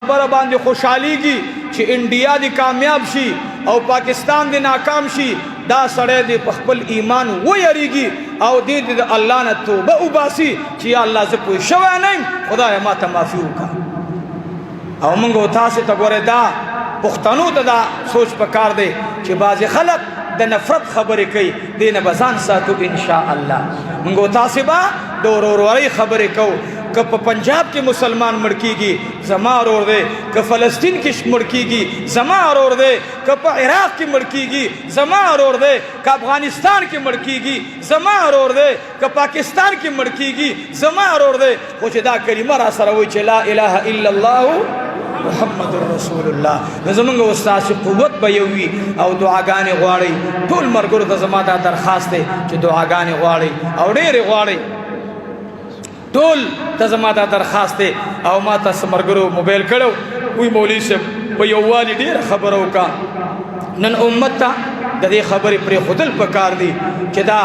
خبره باندې خوشحاليږي چې انډیا دی کامیاب شي او پاکستان دی ناکام شي دا سړی دی په خپل ایمان ویریږي او دې د الله نه توبه وباسي چې یا الله زه پوه شوی نه یم خدایه ما ته معافي وکړه. او موږ تاسو ته ګوره دا پښتنو ته دا سوچ پکار دی چې بعضې خلک د نفرت خبرې کوي دې نه به ځان ساتو انشاءالله. موږ تاسې به د ورورولۍ خبرې کوو که په پنجاب کې مسلمان مړ کېږي زما ورور دی که فلسطین کې مړ کېږي زما ورور دی که په عراق کې مړ کېږي زما ورور دی که افغانستان کې مړ کېږي زما ورور دی که پاکستان کې مړ کېږي زما ورور دی خو چې دا کلمه را سره وایي چې لا اله الا الله محمد رسول الله نو زمونږ استاسې قوت به یو وي او دعاګانې غواړئ. ټول ملګرو ته زما دا درخواست دی چې دعاګانې غواړئ او ډېرې غواړئ. ټول ته زما دا درخواست دی او ما ته څه ملګرو موبایل کړو وی مولوي صاحب په یووالي ډېره خبره وکړه. نن امت ته د دې خبرې پرېښودل پکار دي چې دا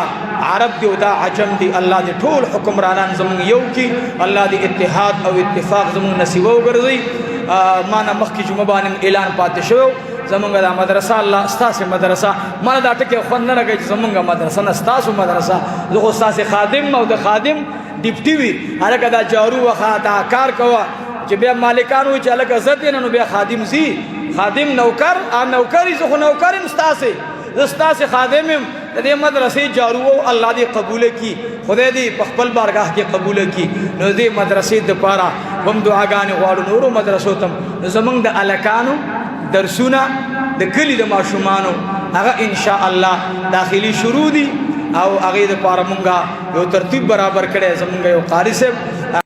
عرب دی او دا عجم دی الله دې ټول حکمرانان زمونږ یو کړي الله دې اتحاد او اتفاق زمونږ نصیب وګرځوي. ما نه مخکې جمعه باندې اعلان پاتې شوی زمونږ دا مدرسه الله ستاسې مدرسه ما دا ټکي خوند نه لګوي چې زمونږ مدرسه نه ستاسو مدرسه زه خو ستاسې خادم او د خادم ډیپټي وي هلکه دا جارو وخه دا کار کوه چې بیا مالکان وایي چې هلکه زه دې نه نو بیا خادم ځي خادم نوکر نوکر زه خو نوکر یم ستاسې زه ستاسې خادم یم د دې مدرسې جارو او الله دې قبوله کړي خدای دې په خپل بارګاه کې قبوله کړي. نو دې مدرسې دپاره هم دعاګانې غواړو نورو مدرسو ته نو زمونږ د هلکانو درسونه د کلي د ماشومانو هغه انشاءالله داخلي شروع دي او هغې دپاره مونږ یو ترتیب برابر کړی زمونږ یو قاري صاحب